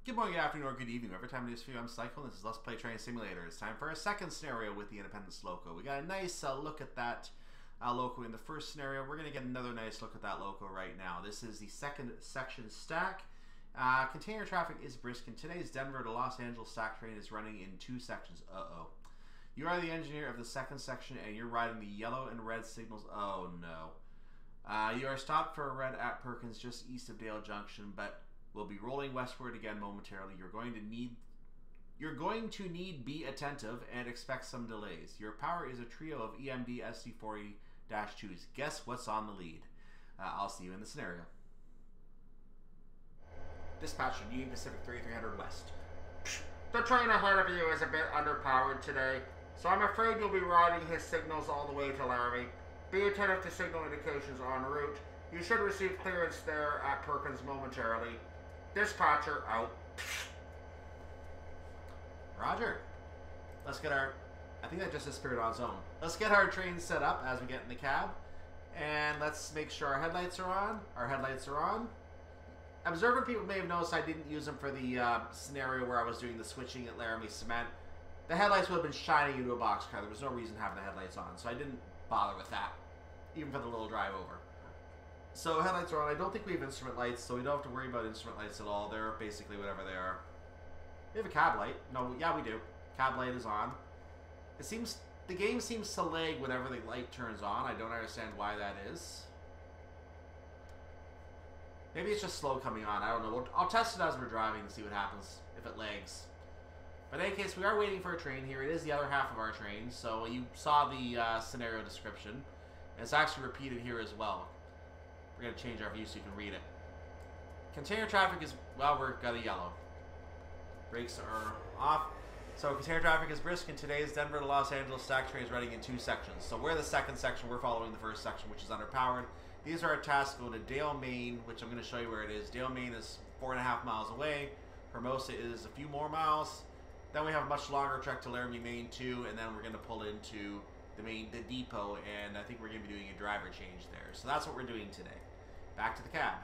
Good morning, good afternoon, or good evening. Every time it is for you, I'm Cycle, and this is Let's Play Train Simulator. It's time for a second scenario with the Independence Loco. We got a nice look at that Loco in the first scenario. We're going to get another nice look at that Loco right now. This is the second section stack. Container traffic is brisk, and today's Denver to Los Angeles stack train is running in two sections. Uh-oh. You are the engineer of the second section, and you're riding the yellow and red signals. Oh, no. You are stopped for a red at Perkins just east of Dale Junction, but we'll be rolling westward again momentarily. You're going to need be attentive and expect some delays. Your power is a trio of EMD SD40-2s. Guess what's on the lead? I'll see you in the scenario. Dispatcher, Union Pacific 3300 West. The train ahead of you is a bit underpowered today, so I'm afraid you'll be riding his signals all the way to Laramie. Be attentive to signal indications en route. You should receive clearance there at Perkins momentarily. Dispatcher, out. Roger. Let's get our... I think that just disappeared on its own. Let's get our train set up as we get in the cab. And let's make sure our headlights are on. Our headlights are on. Observant people may have noticed I didn't use them for the scenario where I was doing the switching at Laramie Cement. The headlights would have been shining into a boxcar. There was no reason having the headlights on, so I didn't bother with that, even for the little drive over. So headlights are on. I don't think we have instrument lights, so we don't have to worry about instrument lights at all. They're basically whatever they are. We have a cab light. No, yeah, we do. Cab light is on. It seems the game seems to lag whenever the light turns on. I don't understand why that is. Maybe it's just slow coming on. I don't know. I'll test it as we're driving and see what happens if it lags. But in any case, we are waiting for a train here. It is the other half of our train, so you saw the scenario description. And it's actually repeated here as well. We're going to change our view so you can read it. Container traffic is, well, we've got a yellow. Brakes are off. So container traffic is brisk, and today's Denver to Los Angeles stack train is running in two sections. So we're the second section. We're following the first section, which is underpowered. These are our tasks going to Dale, Maine, which I'm going to show you where it is. Dale, Maine is 4.5 miles away. Hermosa is a few more miles. Then we have a much longer trek to Laramie, Maine, too, and then we're going to pull into the depot, and I think we're going to be doing a driver change there. So that's what we're doing today. Back to the cab.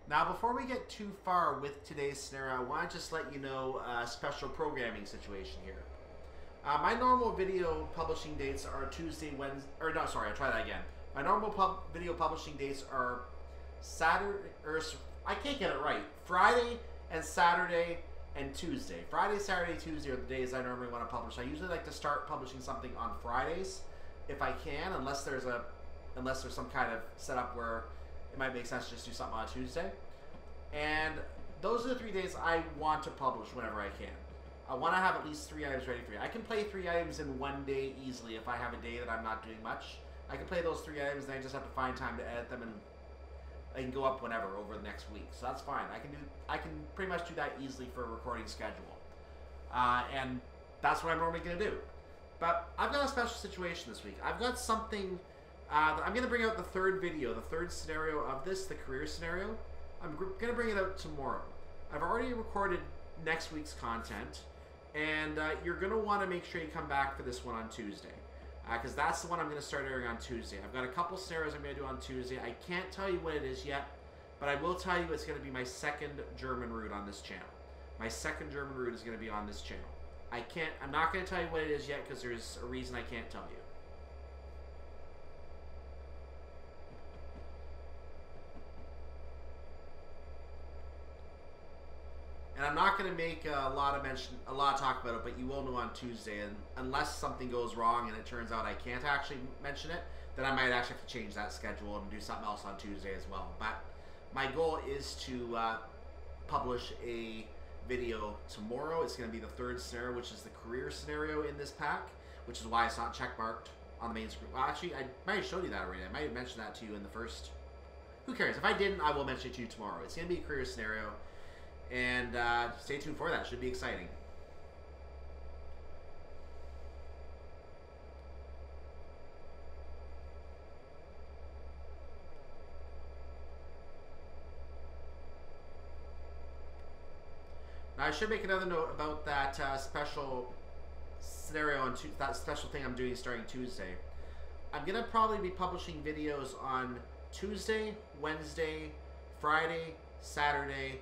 Now, before we get too far with today's scenario, I want to just let you know a special programming situation here. My normal video publishing dates are Tuesday, Wednesday, or no, sorry, I'll try that again. My normal video publishing dates are Saturday, or I can't get it right, Friday and Saturday and Tuesday. Friday, Saturday, Tuesday are the days I normally want to publish. I usually like to start publishing something on Fridays if I can, unless there's some kind of setup where it might make sense to just do something on Tuesday. And those are the 3 days I want to publish whenever I can. I want to have at least 3 items ready for you. I can play 3 items in one day easily if I have a day that I'm not doing much. I can play those 3 items, and I just have to find time to edit them, and they can go up whenever over the next week. So that's fine. I can pretty much do that easily for a recording schedule. And that's what I'm normally going to do. But I've got a special situation this week. I've got something... I'm going to bring out the third video, the third scenario of this, the career scenario. I'm going to bring it out tomorrow. I've already recorded next week's content, and you're going to want to make sure you come back for this one on Tuesday, because that's the one I'm going to start airing on Tuesday. I've got a couple scenarios I'm going to do on Tuesday. I can't tell you what it is yet, but I will tell you it's going to be my second German route on this channel. My second German route is going to be on this channel. I'm not going to tell you what it is yet, because there's a reason I can't tell you. And I'm not going to make a lot of talk about it, but you will know on Tuesday. And unless something goes wrong and it turns out I can't actually mention it, then I might actually have to change that schedule and do something else on Tuesday as well. But my goal is to publish a video tomorrow. It's going to be the third scenario, which is the career scenario in this pack, which is why it's not checkmarked on the main screen. Well, actually, I might have showed you that already. I might have mentioned that to you in the first. Who cares? If I didn't, I will mention it to you tomorrow. It's going to be a career scenario. And stay tuned for that. Should be exciting. Now, I should make another note about that special scenario on that special thing I'm doing starting Tuesday. I'm going to probably be publishing videos on Tuesday, Wednesday, Friday, Saturday,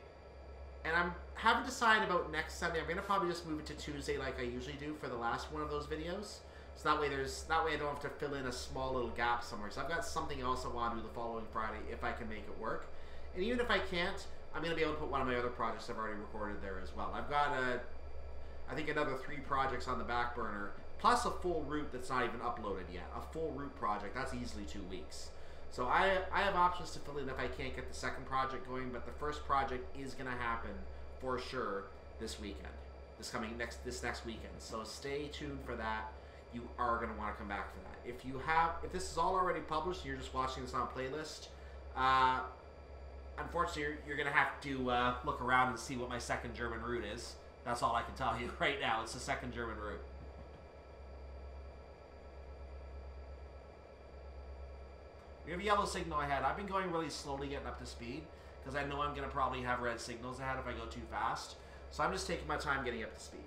and I'm haven't decided about next Sunday. I'm gonna probably just move it to Tuesday like I usually do for the last one of those videos. So that way I don't have to fill in a small little gap somewhere. So I've got something else I want to do the following Friday if I can make it work. And even if I can't, I'm gonna be able to put one of my other projects I've already recorded there as well. I've got I think another 3 projects on the back burner, plus a full route that's not even uploaded yet. A full route project, that's easily 2 weeks. So I have options to fill in if I can't get the second project going, but the first project is gonna happen for sure this weekend. This next weekend. So stay tuned for that. You are gonna want to come back for that. If this is all already published and you're just watching this on a playlist, unfortunately you're gonna have to look around and see what my second German route is. That's all I can tell you right now. It's the second German route. We have a yellow signal ahead. I've been going really slowly getting up to speed because I know I'm going to probably have red signals ahead if I go too fast. So I'm just taking my time getting up to speed.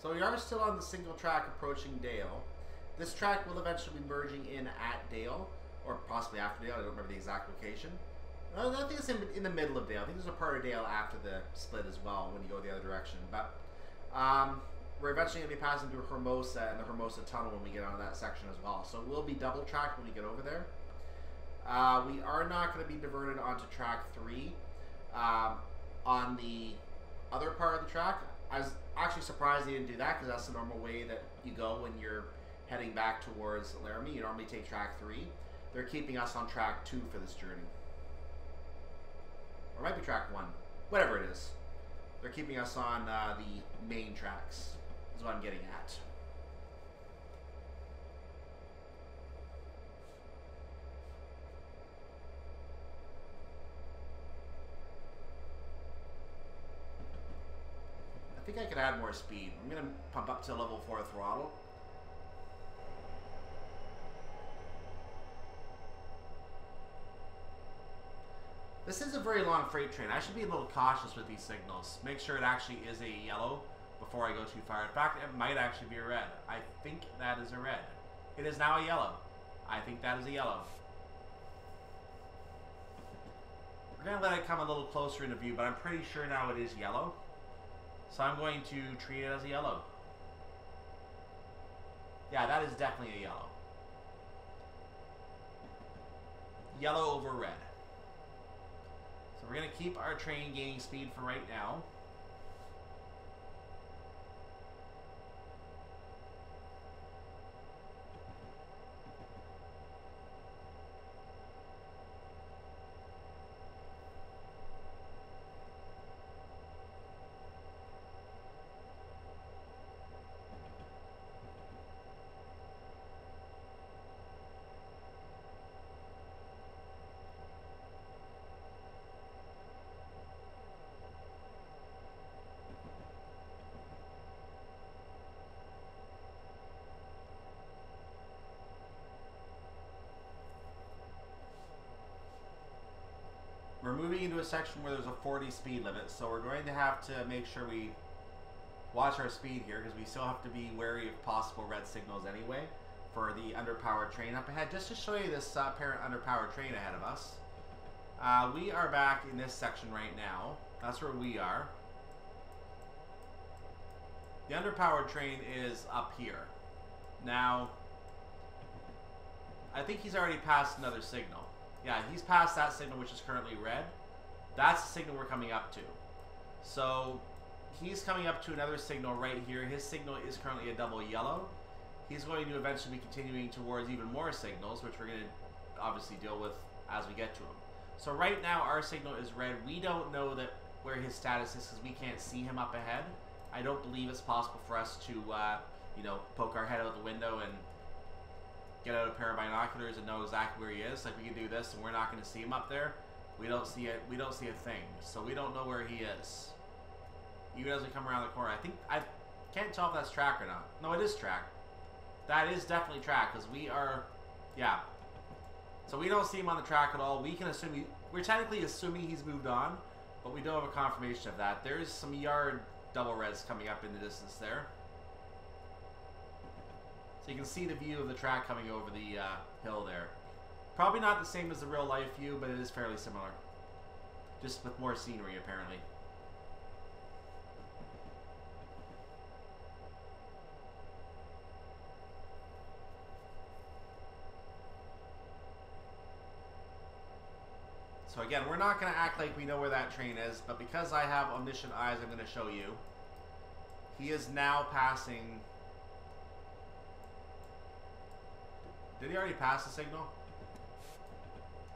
So we are still on the single track approaching Dale. This track will eventually be merging in at Dale, or possibly after Dale. I don't remember the exact location. I think it's in the middle of Dale. I think there's a part of Dale after the split as well when you go the other direction. But we're eventually going to be passing through Hermosa and the Hermosa tunnel when we get onto that section as well. So it will be double tracked when we get over there. We are not going to be diverted onto track 3 on the other part of the track. I was actually surprised they didn't do that because that's the normal way that you go when you're heading back towards Laramie. You normally take track 3. They're keeping us on track 2 for this journey. Or it might be track 1. Whatever it is. They're keeping us on the main tracks, is what I'm getting at. I think I could add more speed. I'm going to pump up to level 4 throttle. This is a very long freight train. I should be a little cautious with these signals. Make sure it actually is a yellow before I go too far. In fact, it might actually be a red. I think that is a red. It is now a yellow. I think that is a yellow. We're going to let it come a little closer into view, but I'm pretty sure now it is yellow. So I'm going to treat it as a yellow. Yeah, that is definitely a yellow. Yellow over red. So we're going to keep our train gaining speed for right now. We're moving into a section where there's a 40 speed limit, so we're going to have to make sure we watch our speed here because we still have to be wary of possible red signals anyway for the underpowered train up ahead. Just to show you this apparent underpowered train ahead of us. We are back in this section right now. That's where we are. The underpowered train is up here. Now, I think he's already passed another signal. Yeah, he's past that signal, which is currently red. That's the signal we're coming up to. So he's coming up to another signal right here. His signal is currently a double yellow. He's going to eventually be continuing towards even more signals, which we're going to obviously deal with as we get to him. So right now our signal is red. We don't know that where his status is because we can't see him up ahead. I don't believe it's possible for us to, you know, poke our head out the window and get out a pair of binoculars and know exactly where he is. Like we can do this, and we're not going to see him up there. We don't see it. We don't see a thing, so we don't know where he is. Even as we come around the corner, I can't tell if that's track or not. No, it is track. That is definitely track because we are, yeah. So we don't see him on the track at all. We can assume we're technically assuming he's moved on, but we don't have a confirmation of that. There's some yard double reds coming up in the distance there. So you can see the view of the track coming over the hill there. Probably not the same as the real life view, but it is fairly similar. Just with more scenery, apparently. So again, we're not going to act like we know where that train is, but because I have omniscient eyes, I'm going to show you. He is now passing... Did he already pass the signal?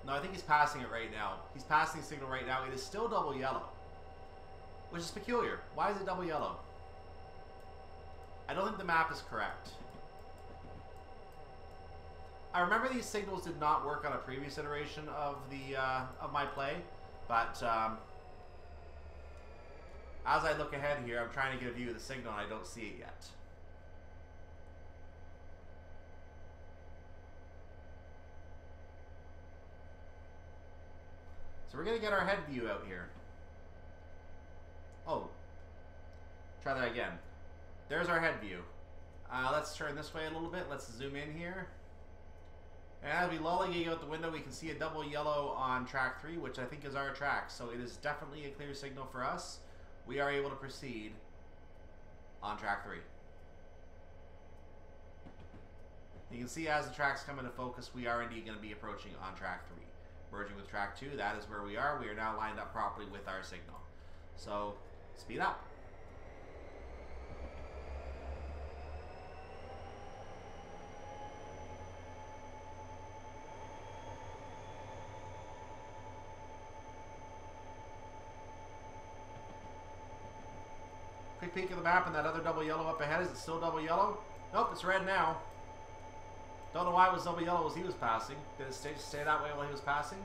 No, I think he's passing it right now. He's passing the signal right now. It is still double yellow, which is peculiar. Why is it double yellow? I don't think the map is correct. I remember these signals did not work on a previous iteration of the of my play, but as I look ahead here, I'm trying to get a view of the signal and I don't see it yet. So we're going to get our head view out here. Oh. Try that again. There's our head view. Let's turn this way a little bit. Let's zoom in here. And as we lollygag out the window, we can see a double yellow on track 3, which I think is our track. So it is definitely a clear signal for us. We are able to proceed on track 3. You can see as the tracks come into focus, we are indeed going to be approaching on track 3. Merging with track 2, that is where we are. We are now lined up properly with our signal. So, speed up. Quick peek at the map and that other double yellow up ahead. Is it still double yellow? Nope, it's red now. Don't know why it was double yellow as he was passing. Did it stay that way while he was passing?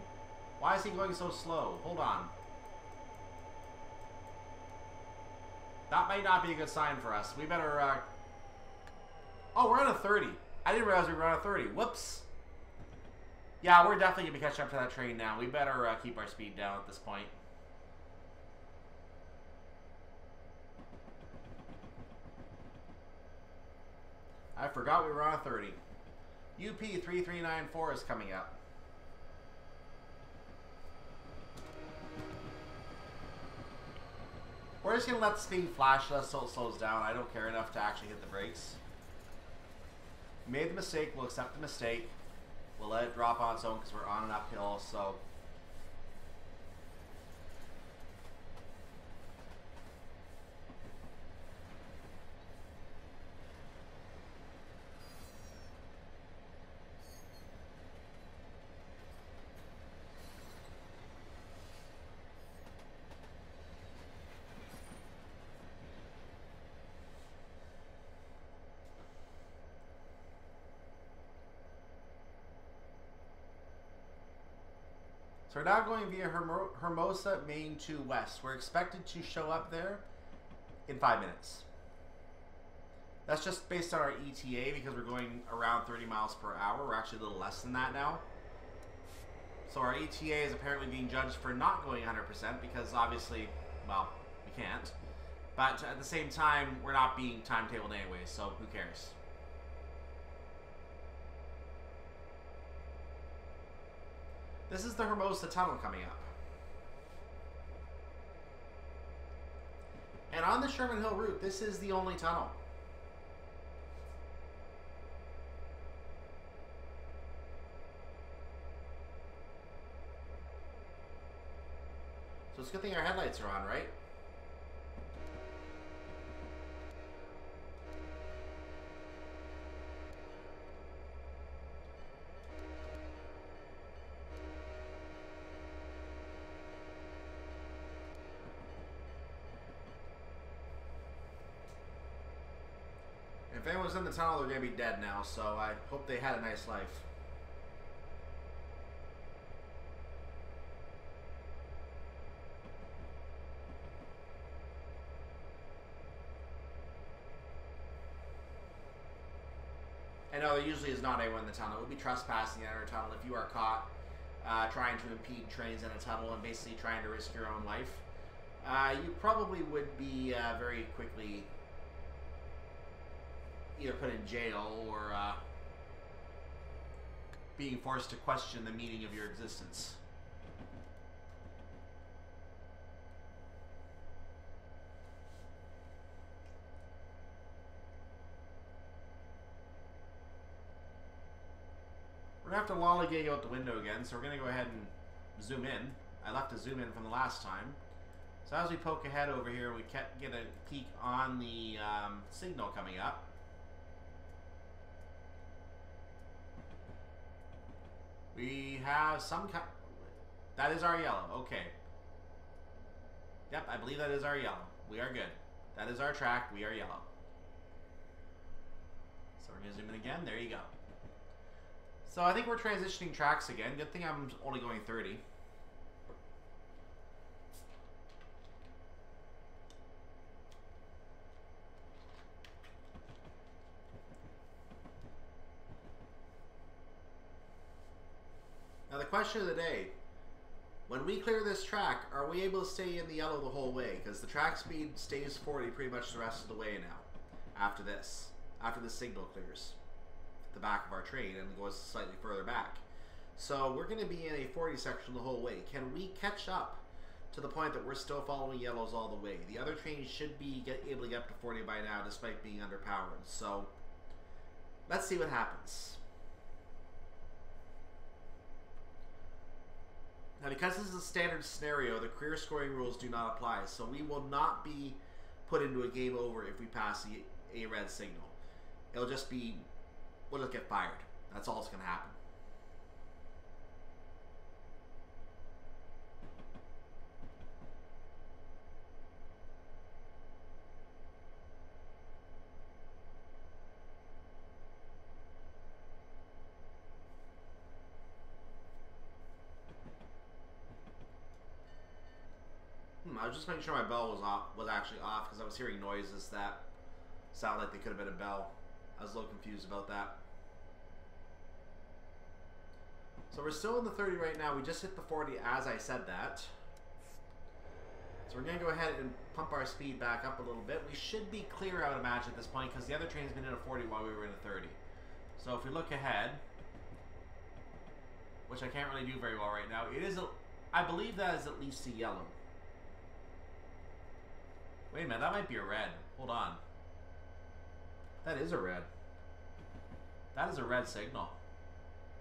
Why is he going so slow? Hold on. That might not be a good sign for us. We better, Oh, we're on a 30. I didn't realize we were on a 30. Whoops. Yeah, we're definitely going to be catching up to that train now. We better keep our speed down at this point. I forgot we were on a 30. UP3394 is coming up. We're just going to let the speed flash us so it slows down. I don't care enough to actually hit the brakes. Made the mistake. We'll accept the mistake. We'll let it drop on its own because we're on an uphill. So So we're now going via Hermosa, Main 2 West. We're expected to show up there in 5 minutes. That's just based on our ETA because we're going around 30 miles per hour. We're actually a little less than that now. So our ETA is apparently being judged for not going 100% because obviously, well, we can't. But at the same time, we're not being timetabled anyway, so who cares? This is the Hermosa tunnel coming up. And on the Sherman Hill route, this is the only tunnel. So it's a good thing our headlights are on, right? If anyone's in the tunnel, they're going to be dead now, so I hope they had a nice life. I know there usually is not anyone in the tunnel. It would be trespassing in our tunnel if you are caught trying to impede trains in a tunnel and basically trying to risk your own life. You probably would be very quickly either put in jail or being forced to question the meaning of your existence. We're going to have to lollygag out the window again, so we're going to go ahead and zoom in. I left a zoom in from the last time. So as we poke ahead over here, we get a peek on the signal coming up. We have some kind... That is our yellow. Okay. Yep, I believe that is our yellow. We are good. That is our track. We are yellow. So we're going to zoom in again. There you go. So I think we're transitioning tracks again. Good thing I'm only going 30. Now the question of the day, when we clear this track, are we able to stay in the yellow the whole way? Because the track speed stays 40 pretty much the rest of the way now, after this signal clears the back of our train and goes slightly further back. So we're going to be in a 40 section the whole way. Can we catch up to the point that we're still following yellows all the way? The other trains should be able to get up to 40 by now despite being underpowered. So let's see what happens. Now, because this is a standard scenario, the career scoring rules do not apply, so we will not be put into a game over if we pass a red signal. It'll just be, we'll just get fired. That's all that's going to happen. I was just making sure my bell was actually off because I was hearing noises that sounded like they could have been a bell. I was a little confused about that. So we're still in the 30 right now. We just hit the 40 as I said that. So we're going to go ahead and pump our speed back up a little bit. We should be clear, I would imagine, at this point because the other train's been in a 40 while we were in a 30. So if we look ahead, which I can't really do very well right now, it is I believe that is at least a yellow. Wait a minute, that might be a red. Hold on. That is a red. That is a red signal.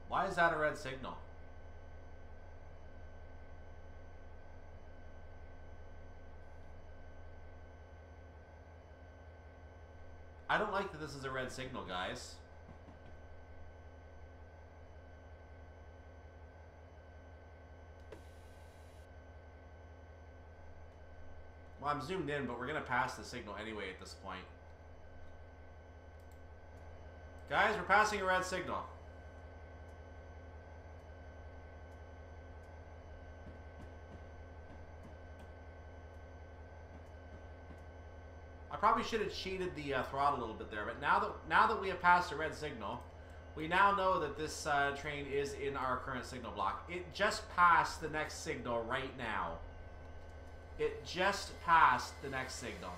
Why is that a red signal? I don't like that this is a red signal, guys. Well, I'm zoomed in, but we're going to pass the signal anyway at this point. Guys, we're passing a red signal. I probably should have cheated the throttle a little bit there, but now that we have passed a red signal, we now know that this train is in our current signal block. It just passed the next signal right now. It just passed the next signal.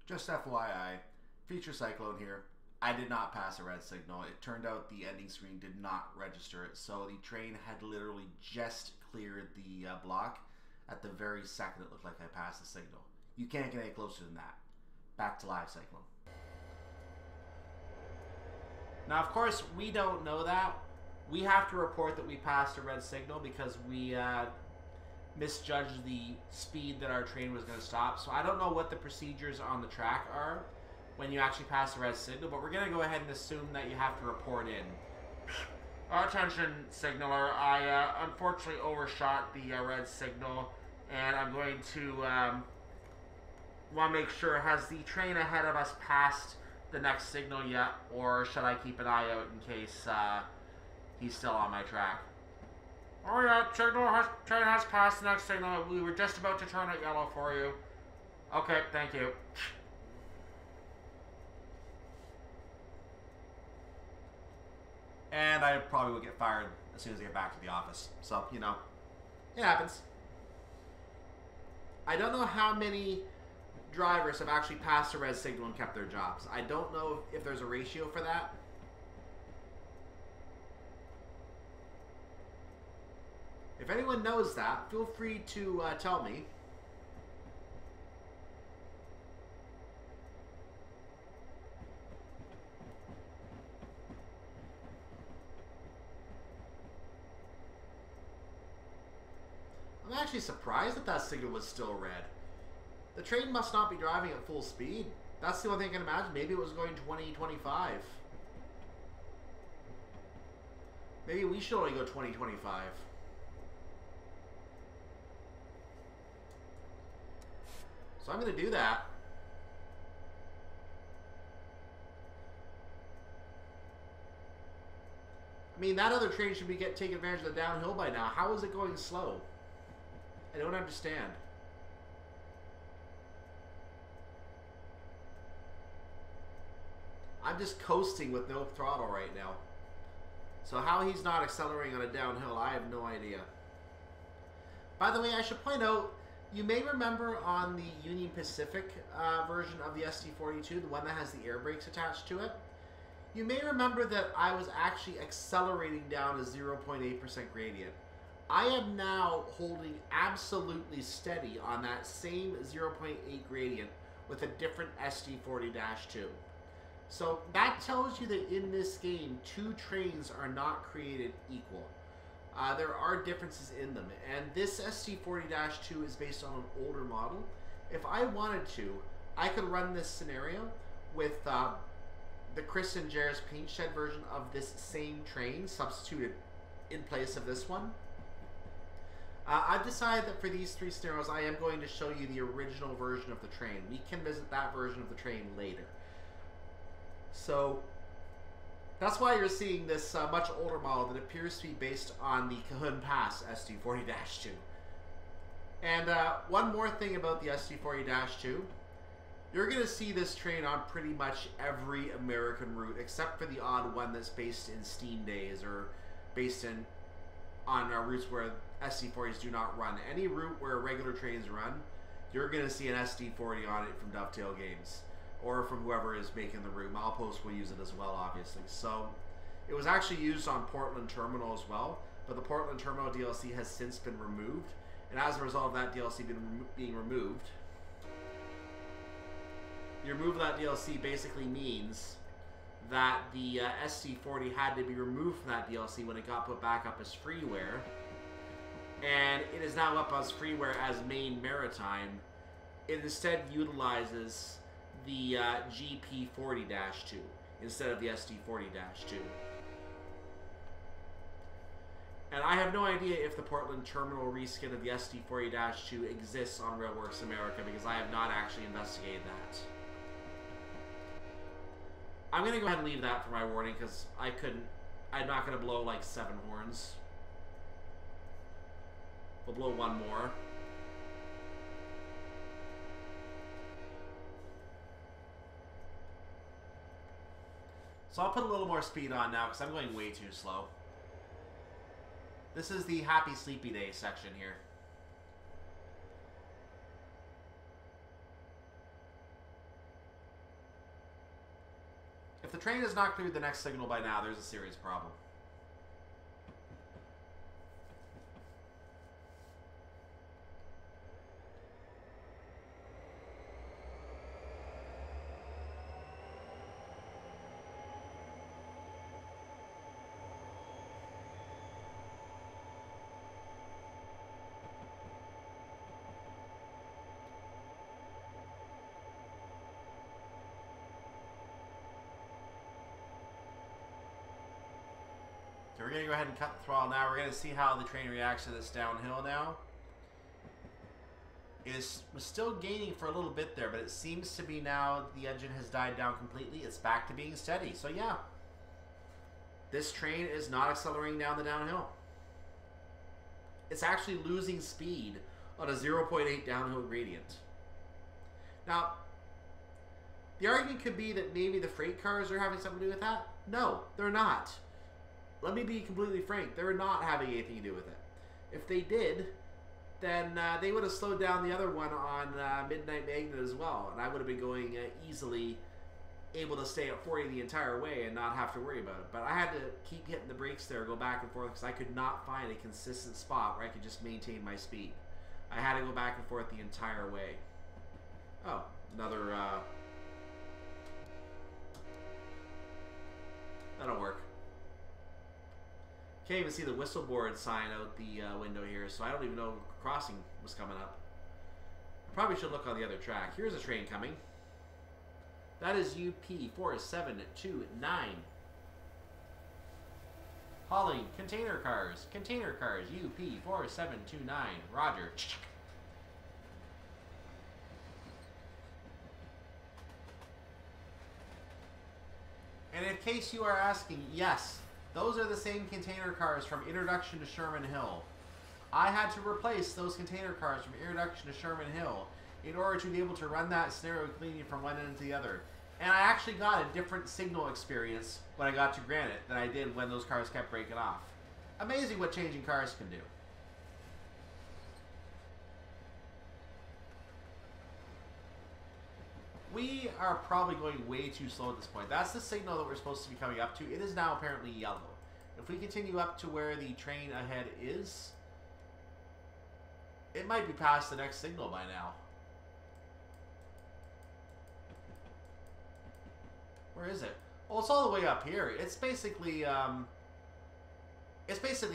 Just FYI, feature cyclone here. I did not pass a red signal. It turned out the ending screen did not register it, so the train had literally just cleared the block at the very second it looked like I passed the signal. You can't get any closer than that. Back to live cyclone. Now, of course, we don't know that. We have to report that we passed a red signal because we misjudged the speed that our train was going to stop. So I don't know what the procedures on the track are when you actually pass a red signal, but we're going to go ahead and assume that you have to report in. Attention, signaler. I unfortunately overshot the red signal, and I'm going to want to make sure, has the train ahead of us passed the next signal yet, or should I keep an eye out in case he's still on my track? Oh yeah, train has passed the next signal. We were just about to turn it yellow for you. Okay, thank you. And I probably would get fired as soon as I get back to the office. So, you know, it happens. I don't know how many drivers have actually passed a red signal and kept their jobs. I don't know if there's a ratio for that. If anyone knows that, feel free to tell me. I'm actually surprised that that signal was still red. The train must not be driving at full speed. That's the only thing I can imagine. Maybe it was going 20, 25. Maybe we should only go 20, 25. So I'm going to do that. I mean, that other train should be taking advantage of the downhill by now. How is it going slow? I don't understand. I'm just coasting with no throttle right now. So how he's not accelerating on a downhill, I have no idea. By the way, I should point out, you may remember on the Union Pacific version of the SD40-2, the one that has the air brakes attached to it, you may remember that I was actually accelerating down a 0.8% gradient. I am now holding absolutely steady on that same 0.8 gradient with a different SD40-2. So that tells you that in this game, two trains are not created equal. There are differences in them, and this SD40-2 is based on an older model. If I wanted to, I could run this scenario with the Chris and Jer's paint shed version of this same train substituted in place of this one. I've decided that for these three scenarios, I am going to show you the original version of the train. We can visit that version of the train later. So that's why you're seeing this much older model that appears to be based on the Cajon Pass SD40-2. And one more thing about the SD40-2, you're going to see this train on pretty much every American route, except for the odd one that's based in steam days or based on routes where SD40s do not run. Any route where regular trains run, you're going to see an SD40 on it from Dovetail Games, or from whoever is making the route. Milepost will use it as well, obviously. So it was actually used on Portland Terminal as well, but the Portland Terminal DLC has since been removed, and as a result of that DLC being removed, the removal of that DLC basically means that the SD40 had to be removed from that DLC when it got put back up as freeware, and it is now up as freeware as main maritime. It instead utilizes the GP40-2 instead of the SD40-2. And I have no idea if the Portland Terminal reskin of the SD40-2 exists on Railworks America, because I have not actually investigated that. I'm going to go ahead and leave that for my warning, because I'm not going to blow like 7 horns. We'll blow one more. So I'll put a little more speed on now, because I'm going way too slow. This is the Happy Sleepy Day section here. If the train has not cleared the next signal by now, there's a serious problem. So we're going to go ahead and cut the throttle now. We're going to see how the train reacts to this downhill now. It was still gaining for a little bit there, but it seems to be now the engine has died down completely. It's back to being steady. So yeah, this train is not accelerating down the downhill. It's actually losing speed on a 0.8 downhill gradient. Now, the argument could be that maybe the freight cars are having something to do with that. No, they're not. Let me be completely frank. They're not having anything to do with it. If they did, then they would have slowed down the other one on Midnight Magnet as well, and I would have been going easily able to stay at 40 the entire way and not have to worry about it. But I had to keep hitting the brakes there, go back and forth, because I could not find a consistent spot where I could just maintain my speed. I had to go back and forth the entire way. Oh, another... that'll work. Can't even see the whistle board sign out the window here, so I don't even know crossing was coming up. Probably should look on the other track. Here's a train coming. That is UP4729. Hauling container cars. Container cars, UP4729. Roger. And in case you are asking, yes, those are the same container cars from Introduction to Sherman Hill. I had to replace those container cars from Introduction to Sherman Hill in order to be able to run that scenario cleaning from one end to the other. And I actually got a different signal experience when I got to Granite than I did when those cars kept breaking off. Amazing what changing cars can do. We are probably going way too slow at this point. That's the signal that we're supposed to be coming up to. It is now apparently yellow. If we continue up to where the train ahead is, it might be past the next signal by now. Where is it? Well, it's all the way up here. It's basically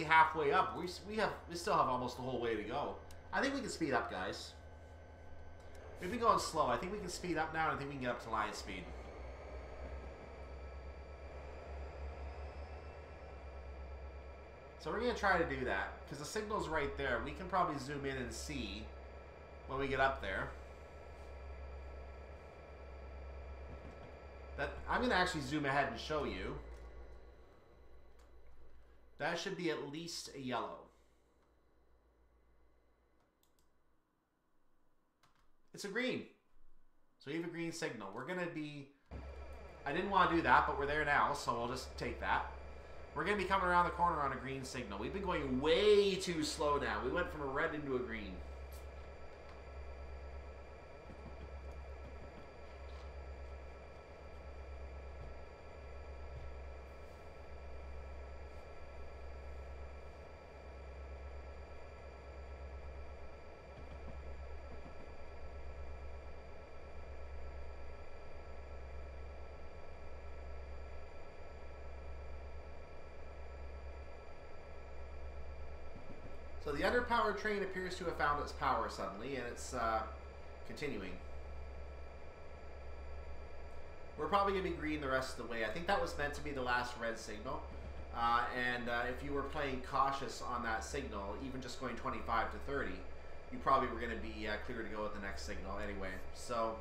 halfway up. We still have almost the whole way to go. I think we can speed up, guys. We've been going slow. I think we can speed up now, and I think we can get up to line speed. So we're going to try to do that, because the signal's right there. We can probably zoom in and see when we get up there. I'm going to actually zoom ahead and show you. That should be at least a yellow. It's a green. So we have a green signal. We're going to be... I didn't want to do that, but we're there now, so we'll just take that. We're going to be coming around the corner on a green signal. We've been going way too slow now. We went from a red into a green. So the underpowered train appears to have found its power suddenly, and it's continuing. We're probably going to be green the rest of the way. I think that was meant to be the last red signal. If you were playing cautious on that signal, even just going 25 to 30, you probably were going to be clear to go with the next signal anyway. So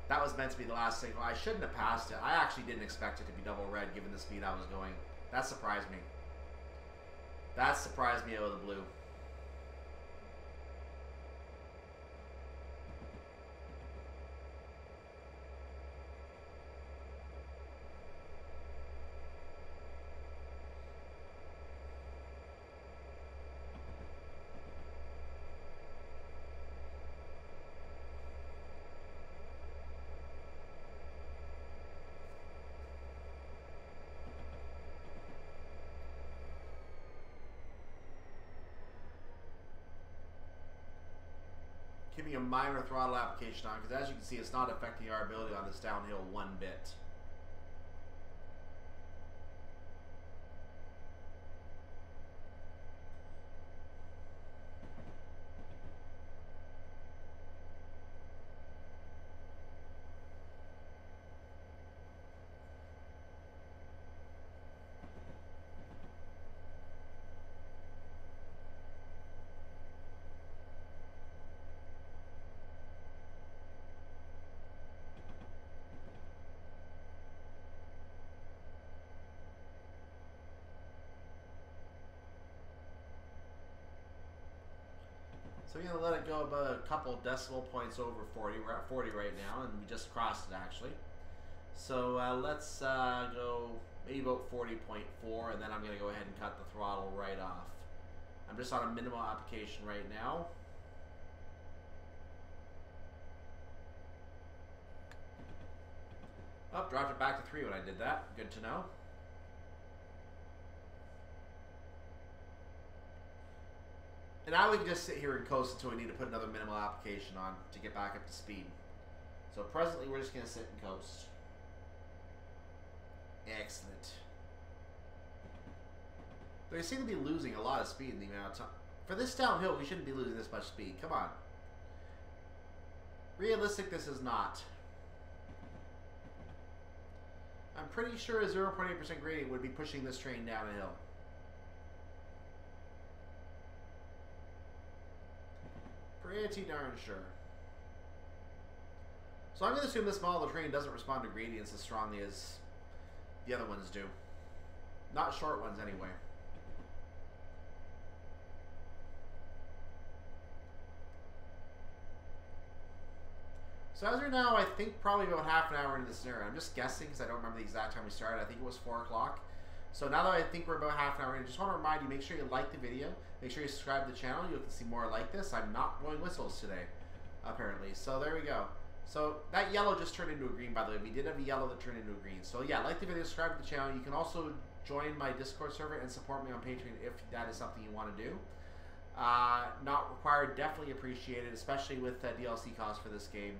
that was meant to be the last signal. I shouldn't have passed it. I actually didn't expect it to be double red given the speed I was going. That surprised me. That surprised me out of the blue. Keeping a minor throttle application on, because as you can see, it's not affecting our ability on this downhill one bit. So I'm going to let it go about a couple decimal points over 40. We're at 40 right now, and we just crossed it actually. So let's go maybe about 40.4, and then I'm going to go ahead and cut the throttle right off. I'm just on a minimal application right now. Oh, dropped it back to 3 when I did that. Good to know. And now we can just sit here and coast until we need to put another minimal application on to get back up to speed. So presently we're just going to sit and coast. Excellent. They seem to be losing a lot of speed in the amount of time. For this downhill, we shouldn't be losing this much speed. Come on. Realistic, this is not. I'm pretty sure a 0.8% gradient would be pushing this train down a hill. Pretty darn sure. So I'm going to assume this model of the train doesn't respond to gradients as strongly as the other ones do. Not short ones anyway. So as of now, I think probably about half an hour into the scenario. I'm just guessing because I don't remember the exact time we started. I think it was 4 o'clock. So now that I think we're about half an hour in, I just want to remind you, make sure you like the video. Make sure you subscribe to the channel. You'll see more like this. I'm not blowing whistles today, apparently. So there we go. So that yellow just turned into a green, by the way. We did have a yellow that turned into a green. So yeah, like the video, subscribe to the channel. You can also join my Discord server and support me on Patreon if that is something you want to do. Not required, definitely appreciated, especially with DLC costs for this game.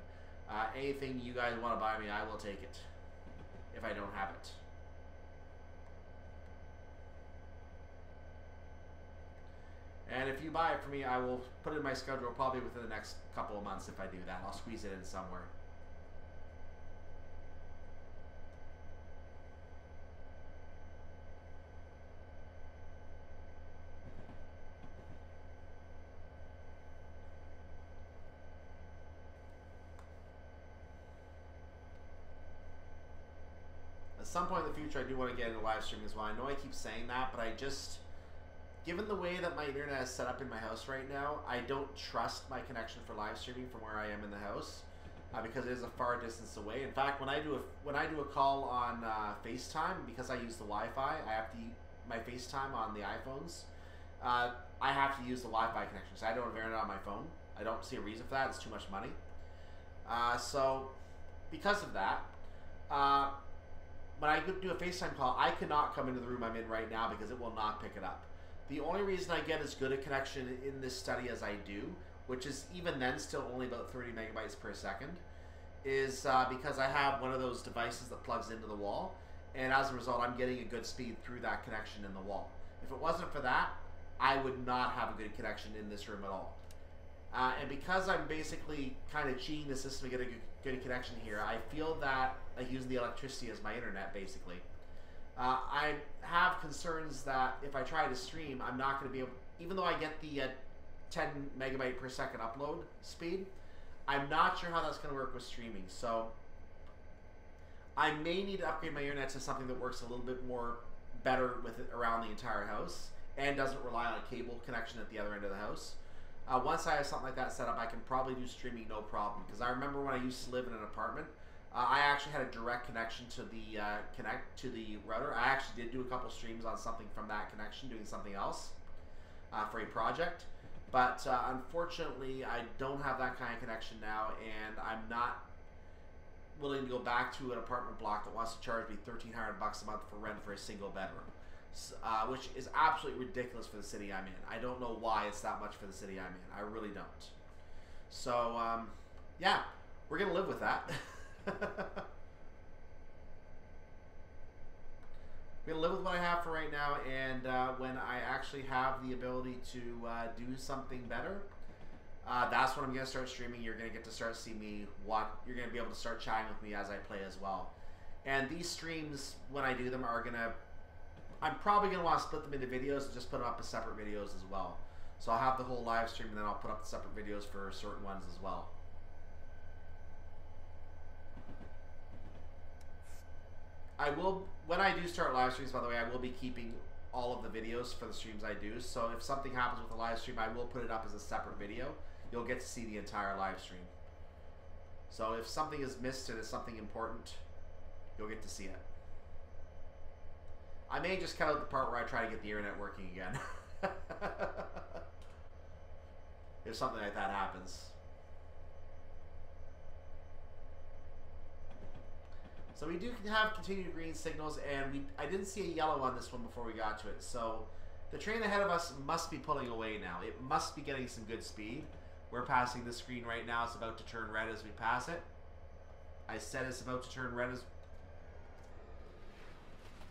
Anything you guys want to buy me, I will take it if I don't have it. And if you buy it for me, I will put it in my schedule probably within the next couple of months if I do that. I'll squeeze it in somewhere. At some point in the future, I do want to get into live streaming as well. I know I keep saying that, but I just... Given the way that my internet is set up in my house right now, I don't trust my connection for live streaming from where I am in the house because it is a far distance away. In fact, when I do a call on FaceTime, because I use the Wi-Fi, I have to my FaceTime on the iPhones. I have to use the Wi-Fi connection, so I don't have internet on my phone. I don't see a reason for that. It's too much money. So, because of that, when I do a FaceTime call, I cannot come into the room I'm in right now because it will not pick it up. The only reason I get as good a connection in this study as I do, which is even then still only about 30 megabytes per second, is because I have one of those devices that plugs into the wall, and as a result, I'm getting a good speed through that connection in the wall. If it wasn't for that, I would not have a good connection in this room at all. And because I'm basically kind of cheating the system to get a good connection here, I feel that I use the electricity as my internet, basically. I have concerns that if I try to stream, I'm not going to be able, even though I get the 10 megabyte per second upload speed, I'm not sure how that's going to work with streaming. So I may need to upgrade my internet to something that works a little bit more better with it around the entire house and doesn't rely on a cable connection at the other end of the house. Once I have something like that set up, I can probably do streaming no problem. Because I remember when I used to live in an apartment, I actually had a direct connection to the router. I actually did do a couple streams on something from that connection, doing something else for a project. But unfortunately, I don't have that kind of connection now, and I'm not willing to go back to an apartment block that wants to charge me $1,300 a month for rent for a single bedroom, which is absolutely ridiculous for the city I'm in. I don't know why it's that much for the city I'm in. I really don't. So, yeah, we're going to live with that. I'm going to live with what I have for right now, and when I actually have the ability to do something better, that's when I'm going to start streaming. You're going to get to start seeing me you're going to be able to start chatting with me as I play as well. And these streams, when I do them, I'm probably going to want to split them into videos and just put them up as separate videos as well. So I'll have the whole live stream, and then I'll put up the separate videos for certain ones as well. I will, when I do start live streams, by the way, I will be keeping all of the videos for the streams I do. So if something happens with the live stream, I will put it up as a separate video. You'll get to see the entire live stream. So if something is missed and it's something important, you'll get to see it. I may just cut out the part where I try to get the internet working again. If something like that happens. So we do have continued green signals, and I didn't see a yellow on this one before we got to it. So the train ahead of us must be pulling away now. It must be getting some good speed. We're passing the screen right now. It's about to turn red as we pass it. I said it's about to turn red as...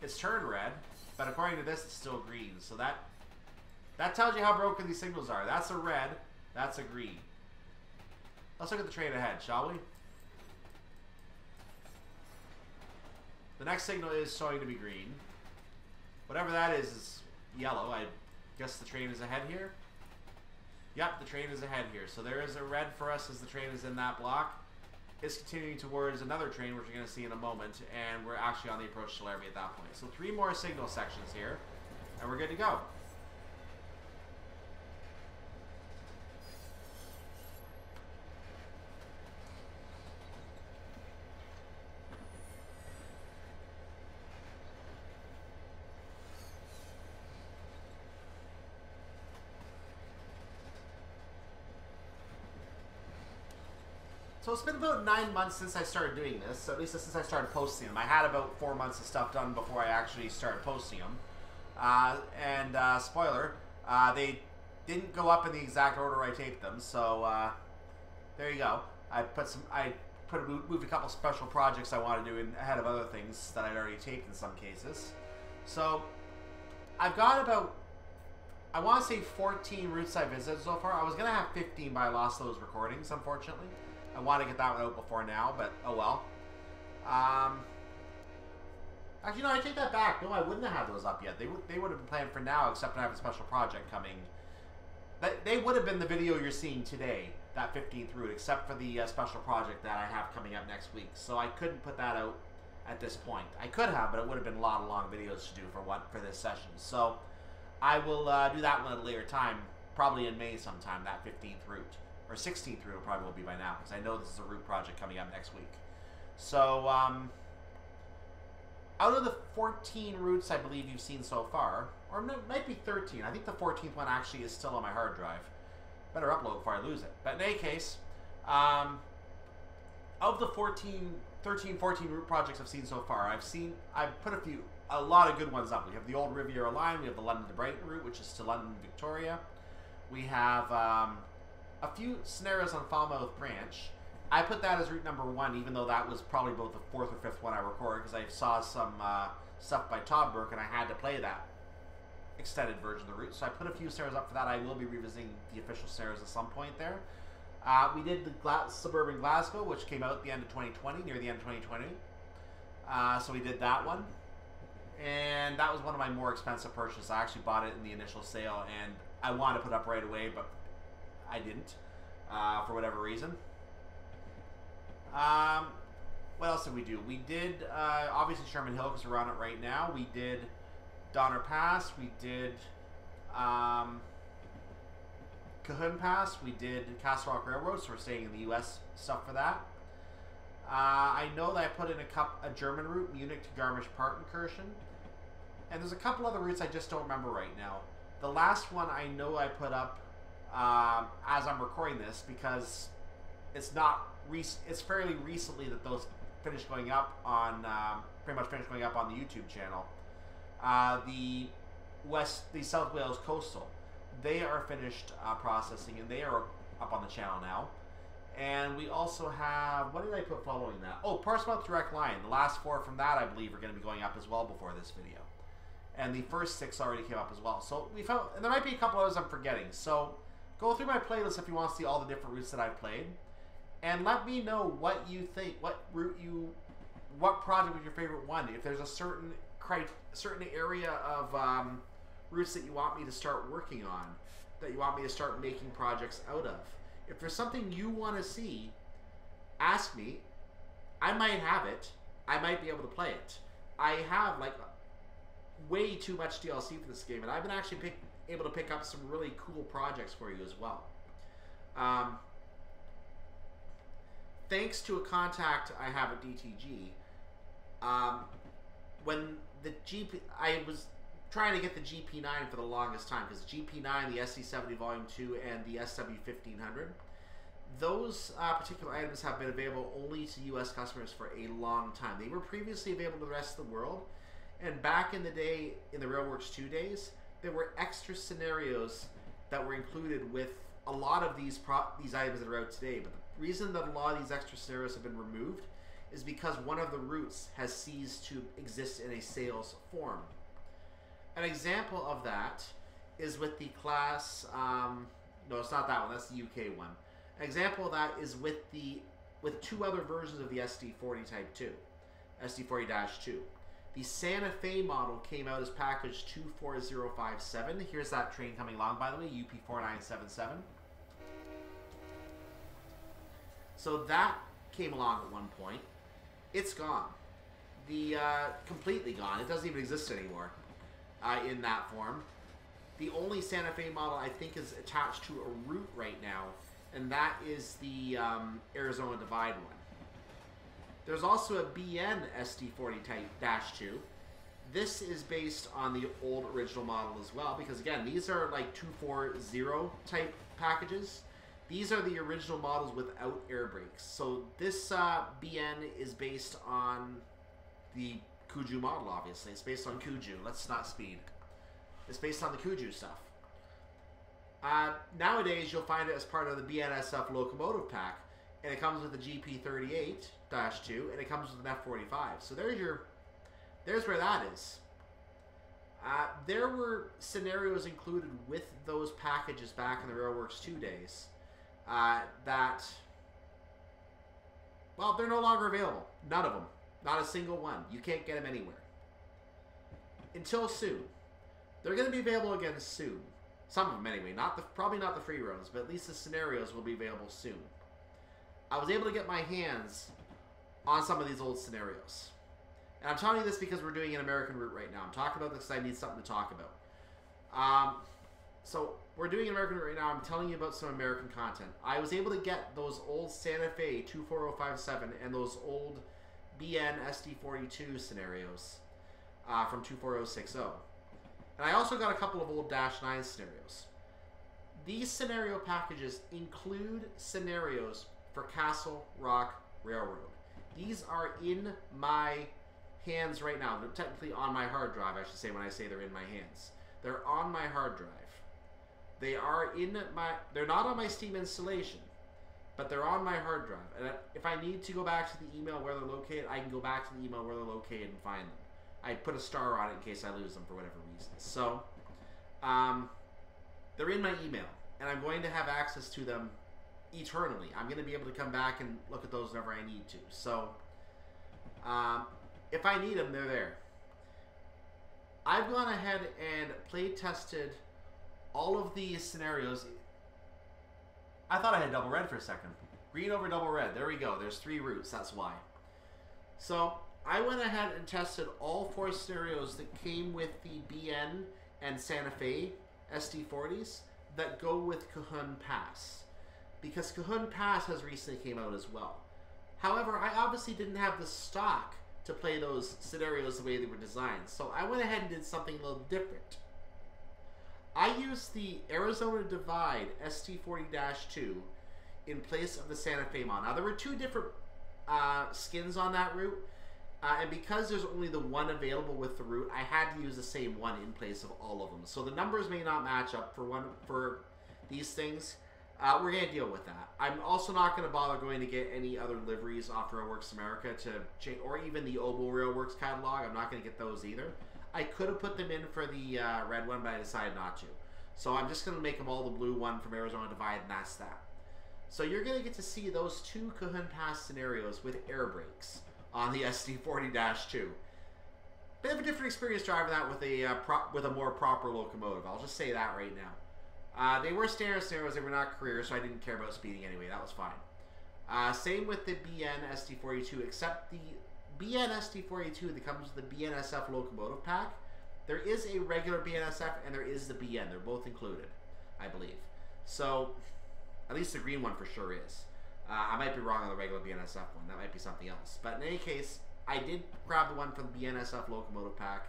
It's turned red, but according to this, it's still green. So that tells you how broken these signals are. That's a red. That's a green. Let's look at the train ahead, shall we? The next signal is showing to be green. Whatever that is yellow. I guess the train is ahead here. Yep, the train is ahead here. So there is a red for us as the train is in that block. It's continuing towards another train, which we're going to see in a moment, and we're actually on the approach to Laramie at that point. So 3 more signal sections here, and we're good to go. So it's been about 9 months since I started doing this, at least since I started posting them. I had about 4 months of stuff done before I actually started posting them. Spoiler, they didn't go up in the exact order I taped them, so there you go. I moved a couple special projects I want to do ahead of other things that I'd already taped in some cases. So I've got about, I want to say 14 routes I visited so far. I was going to have 15, but I lost those recordings, unfortunately. I want to get that one out before now, but oh well. Actually, no, I take that back. No, I wouldn't have had those up yet. They would have been planned for now, except I have a special project coming. They would have been the video you're seeing today, that 15th route, except for the special project that I have coming up next week. So I couldn't put that out at this point. I could have, but it would have been a lot of long videos to do for this session. So I will do that one at a later time, probably in May sometime, that 15th route. Or 16th route probably will be by now, because I know this is a route project coming up next week. So, out of the 14 routes I believe you've seen so far, or it might be 13. I think the 14th one actually is still on my hard drive. Better upload before I lose it. But in any case, of the 13, 14 route projects I've seen so far, I've put a lot of good ones up. We have the old Riviera line, we have the London to Brighton route, which is to London, Victoria. We have a few scenarios on Falmouth Branch. I put that as route number 1, even though that was probably both the 4th or 5th one I recorded, because I saw some stuff by Todd Burke and I had to play that extended version of the route. So I put a few scenarios up for that. I will be revisiting the official scenarios at some point there. We did the Suburban Glasgow, which came out at the end of 2020, near the end of 2020. So we did that one. And that was one of my more expensive purchases. I actually bought it in the initial sale, and I wanted to put up right away, but I didn't, for whatever reason. What else did we do? We did, obviously Sherman Hill, because we're on it right now. We did Donner Pass. We did Cahoon Pass. We did Castle Rock Railroad, so we're staying in the U.S. stuff for that. I know that I put in a German route, Munich to Garmisch-Partenkirchen. And there's a couple other routes I just don't remember right now. The last one I know I put up as I'm recording this, because it's fairly recently that those finished going up on, pretty much finished going up on the YouTube channel. The South Wales Coastal, they are finished processing, and they are up on the channel now. And we also have, what did I put following that? Oh, Portsmouth Direct Line. The last 4 from that, I believe, are going to be going up as well before this video. And the first 6 already came up as well. So we found, and there might be a couple others I'm forgetting. So go through my playlist if you want to see all the different routes that I've played. And let me know what you think, what project was your favorite one. If there's a certain area of routes that you want me to start working on, that you want me to start making projects out of. If there's something you want to see, ask me. I might have it. I might be able to play it. I have, like, way too much DLC for this game, and I've been actually able to pick up some really cool projects for you as well. Thanks to a contact I have at DTG, when the I was trying to get the GP9 for the longest time, because the GP9, the SD40 Volume 2, and the SW1500, those particular items have been available only to US customers for a long time. They were previously available to the rest of the world, and back in the day, in the Railworks 2 days, there were extra scenarios that were included with a lot of these items that are out today. But the reason that a lot of these extra scenarios have been removed is because one of the routes has ceased to exist in a sales form. An example of that is with the class, no, it's not that one, that's the UK one. An example of that is with two other versions of the SD40 Type 2, SD40-2. The Santa Fe model came out as package 24057. Here's that train coming along, by the way, UP4977. So that came along at one point. It's gone. Completely gone. It doesn't even exist anymore in that form. The only Santa Fe model I think is attached to a route right now, and that is the Arizona Divide one. There's also a BN SD40-2. This is based on the old original model as well, because again, these are like 240 type packages. These are the original models without air brakes. So this BN is based on the Kuju model, obviously. It's based on Kuju. Let's not speed. It's based on the Kuju stuff. Nowadays, you'll find it as part of the BNSF locomotive pack, and it comes with the GP38-2, and it comes with an F45. So there's where that is. There were scenarios included with those packages back in the Railworks 2 days that, well, they're no longer available. None of them. Not a single one. You can't get them anywhere. Until soon. They're going to be available again soon. Some of them anyway. Probably not the free runs, but at least the scenarios will be available soon. I was able to get my hands on some of these old scenarios. And I'm telling you this because we're doing an American route right now. I'm talking about this because I need something to talk about. So we're doing an American route right now. I'm telling you about some American content. I was able to get those old Santa Fe 24057 and those old BN SD42 scenarios from 24060. And I also got a couple of old Dash 9 scenarios. These scenario packages include scenarios for Castle Rock Railroad. These are in my hands right now. They're technically on my hard drive, I should say, when I say they're in my hands. They're on my hard drive. They're not on my Steam installation, but they're on my hard drive. And if I need to go back to the email where they're located, I can go back to the email where they're located and find them. I put a star on it in case I lose them for whatever reason. So, they're in my email, and I'm going to have access to them eternally. I'm going to be able to come back and look at those whenever I need to. So, if I need them, they're there. I've gone ahead and play tested all of these scenarios. I thought I had double red for a second. Green over double red. There we go. There's 3 routes. That's why. So, I went ahead and tested all 4 scenarios that came with the BN and Santa Fe SD40s that go with Cajon Pass, because Cajon Pass has recently came out as well. However, I obviously didn't have the stock to play those scenarios the way they were designed, so I went ahead and did something a little different. I used the Arizona Divide SD40-2 in place of the Santa Fe mod. Now, there were 2 different skins on that route, and because there's only the one available with the route, I had to use the same one in place of all of them. So the numbers may not match up for these things. We're going to deal with that. I'm also not going to bother going to get any other liveries off Railworks America to change, or even the Obo Railworks catalog. I'm not going to get those either. I could have put them in for the red one, but I decided not to. So I'm just going to make them all the blue one from Arizona Divide, and that's that. So you're going to get to see those 2 Cajon Pass scenarios with air brakes on the SD40-2. Bit of a different experience driving that with a more proper locomotive. I'll just say that right now. They were standard scenarios, they were not career, so I didn't care about speeding anyway. That was fine. Same with the BN SD42, except the BN SD42 that comes with the BNSF locomotive pack There is a regular BNSF and there is the BN. They're both included, I believe. So, at least the green one for sure is. I might be wrong on the regular BNSF one. That might be something else. But in any case, I did grab the one from the BNSF locomotive pack,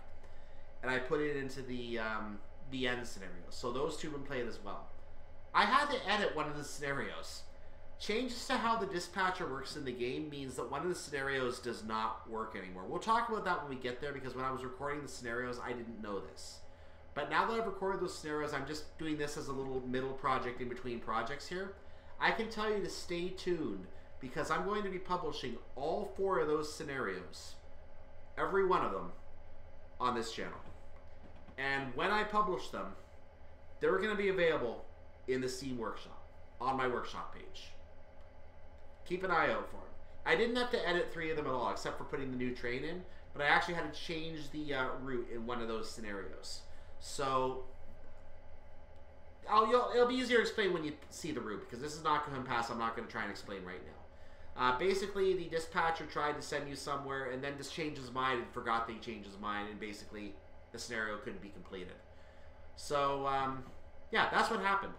and I put it into the BN scenario. So those two have been played as well. I had to edit one of the scenarios. Changes to how the dispatcher works in the game means that one of the scenarios does not work anymore. We'll talk about that when we get there, because when I was recording the scenarios, I didn't know this. But now that I've recorded those scenarios, I'm just doing this as a little middle project in between projects here. I can tell you to stay tuned, because I'm going to be publishing all 4 of those scenarios, every one of them, on this channel. And when I publish them, they're going to be available in the Steam Workshop, on my workshop page. Keep an eye out for them. I didn't have to edit 3 of them at all, except for putting the new train in, but I actually had to change the route in one of those scenarios. So, it'll be easier to explain when you see the route, because this is not Cajon Pass. I'm not going to try and explain right now. Basically, the dispatcher tried to send you somewhere and then just changed his mind and forgot that he changed his mind, and basically the scenario couldn't be completed. So, yeah, that's what happened.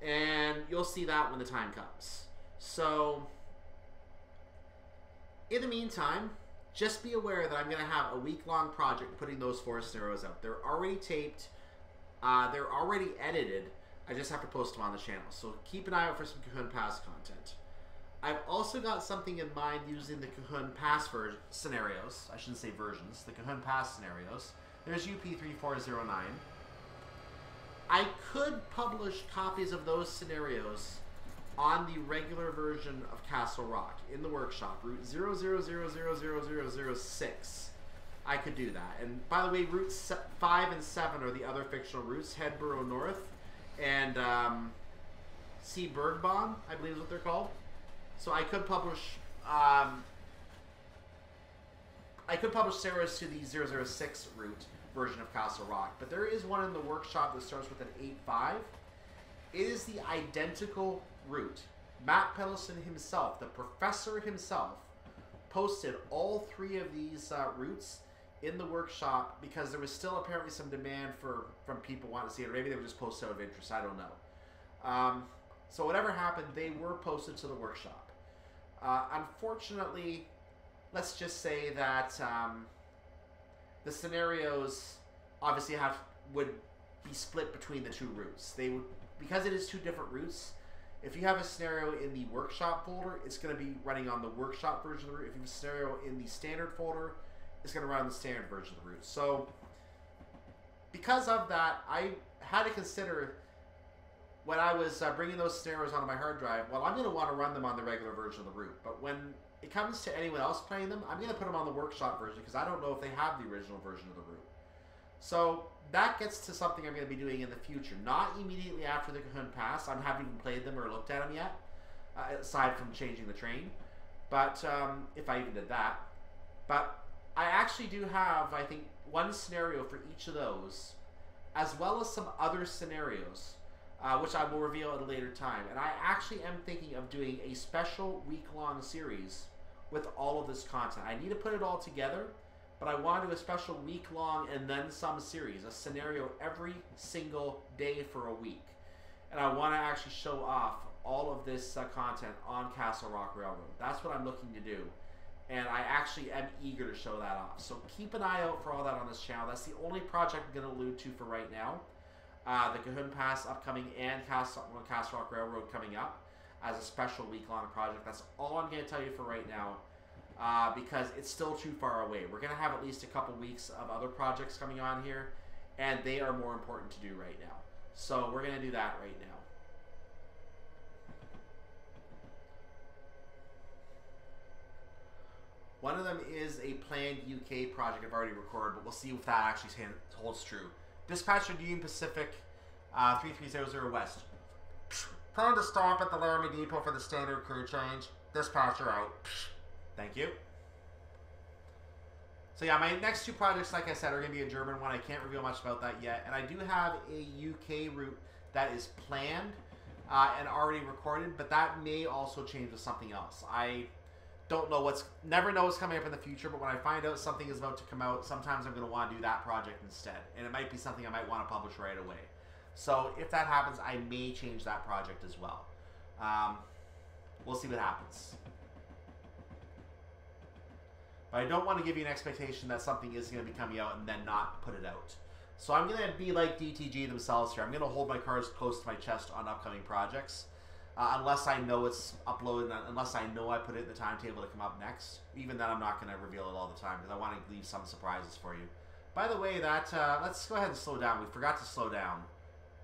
And you'll see that when the time comes. So, in the meantime, just be aware that I'm going to have a week-long project putting those 4 scenarios out. They're already taped. They're already edited. I just have to post them on the channel. So keep an eye out for some Cajon Pass content. I've also got something in mind using the Cajon Pass scenarios. I shouldn't say versions. The Cajon Pass scenarios. There's UP3409. I could publish copies of those scenarios on the regular version of Castle Rock in the workshop, route 0000006. I could do that. And by the way, routes 5 and 7 are the other fictional routes. Headborough North and Seabergbahn, I believe is what they're called. So I could publish scenarios to the 006 route version of Castle Rock. But there is one in the workshop that starts with an 8.5. It is the identical route. Matt Peddleson himself, the professor himself, posted all 3 of these routes in the workshop because there was still apparently some demand from people wanting to see it. Or maybe they were just posted out of interest. I don't know. So whatever happened, they were posted to the workshop. Unfortunately, let's just say that the scenarios obviously would be split between the 2 routes. They would, because it is 2 different routes. If you have a scenario in the workshop folder, it's going to be running on the workshop version of the route. If you have a scenario in the standard folder, it's going to run on the standard version of the route. So, because of that, I had to consider when I was bringing those scenarios onto my hard drive, well, I'm going to want to run them on the regular version of the route. But when it comes to anyone else playing them, I'm going to put them on the workshop version because I don't know if they have the original version of the route. So that gets to something I'm going to be doing in the future. Not immediately after the Cajon Pass. I haven't even played them or looked at them yet, aside from changing the train. But if I even did that. But I actually do have, I think, 1 scenario for each of those, as well as some other scenarios, which I will reveal at a later time. And I actually am thinking of doing a special week-long series with all of this content. I need to put it all together. But I want to do a special week-long and then some series, a scenario every single day for a week. And I want to actually show off all of this content on Castle Rock Railroad. That's what I'm looking to do. And I actually am eager to show that off. So keep an eye out for all that on this channel. That's the only project I'm going to allude to for right now. The Cajon Pass upcoming and Castle Rock Railroad coming up as a special week-long project. That's all I'm going to tell you for right now. Because it's still too far away. We're going to have at least a couple weeks of other projects coming on here, and they are more important to do right now. So we're going to do that right now. One of them is a planned UK project I've already recorded, but we'll see if that actually holds true. Dispatcher Union Pacific 3300 West. Plan to stop at the Laramie Depot for the standard crew change. Dispatcher out. Thank you. So yeah, my next 2 projects, like I said, are going to be a German one. I can't reveal much about that yet. And I do have a UK route that is planned and already recorded, but that may also change with something else. I never know what's coming up in the future, but when I find out something is about to come out, sometimes I'm going to want to do that project instead. And it might be something I might want to publish right away. So if that happens, I may change that project as well. We'll see what happens. But I don't want to give you an expectation that something is going to be coming out and then not put it out. So I'm going to be like DTG themselves here. I'm going to hold my cards close to my chest on upcoming projects. Unless I know it's uploaded, unless I know I put it in the timetable to come up next. Even then, I'm not going to reveal it all the time because I want to leave some surprises for you. By the way, let's go ahead and slow down. We forgot to slow down.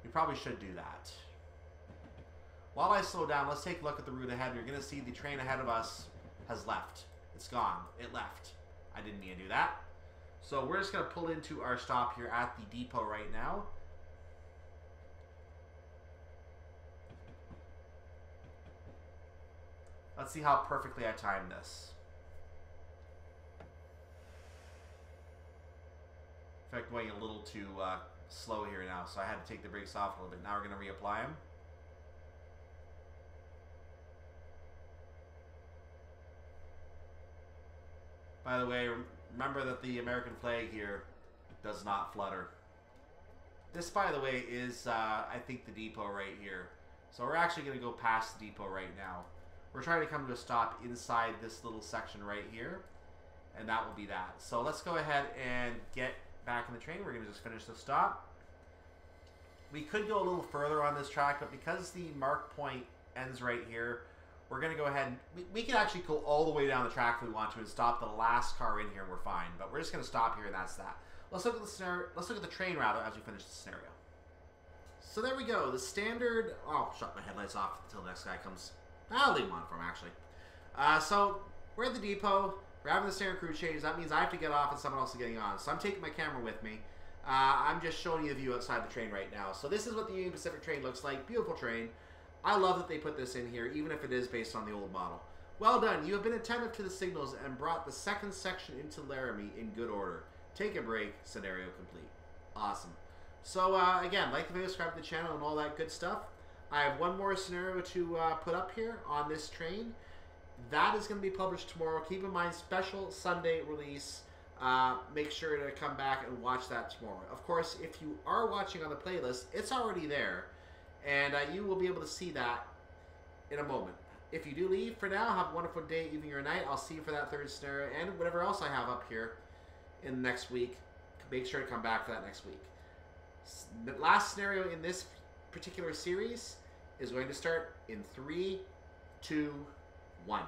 We probably should do that. While I slow down, let's take a look at the route ahead. You're going to see the train ahead of us has left. It's gone. It left. I didn't mean to do that. So we're just going to pull into our stop here at the depot right now. Let's see how perfectly I timed this. In fact, going a little too slow here now, so I had to take the brakes off a little bit. Now we're going to reapply them. By the way, remember that the American flag here does not flutter. This, by the way, is, I think, the depot right here. So we're actually going to go past the depot right now. We're trying to come to a stop inside this little section right here. And that will be that. So let's go ahead and get back in the train. We're going to just finish the stop. We could go a little further on this track, but because the mark point ends right here, we're going to go ahead and... We can actually go all the way down the track if we want to and stop the last car in here and we're fine. But we're just going to stop here and that's that. Let's look at the scenario. Let's look at the train, rather, as we finish the scenario. So there we go. The standard... Oh, I'll shut my headlights off until the next guy comes... I'll leave them on for him, actually. So, we're at the depot. We're having the standard crew change. That means I have to get off and someone else is getting on. So I'm taking my camera with me. I'm just showing you the view outside the train right now. So this is what the Union Pacific train looks like. Beautiful train. I love that they put this in here, even if it is based on the old model. Well done. You have been attentive to the signals and brought the second section into Laramie in good order. Take a break. Scenario complete. Awesome. So, again, like the video, subscribe to the channel, and all that good stuff. I have one more scenario to put up here on this train. That is going to be published tomorrow. Keep in mind, special Sunday release. Make sure to come back and watch that tomorrow. Of course, if you are watching on the playlist, it's already there. And you will be able to see that in a moment. If you do leave for now, have a wonderful day, evening, or night. I'll see you for that third scenario and whatever else I have up here in the next week. Make sure to come back for that next week. The last scenario in this particular series is going to start in 3, 2, 1.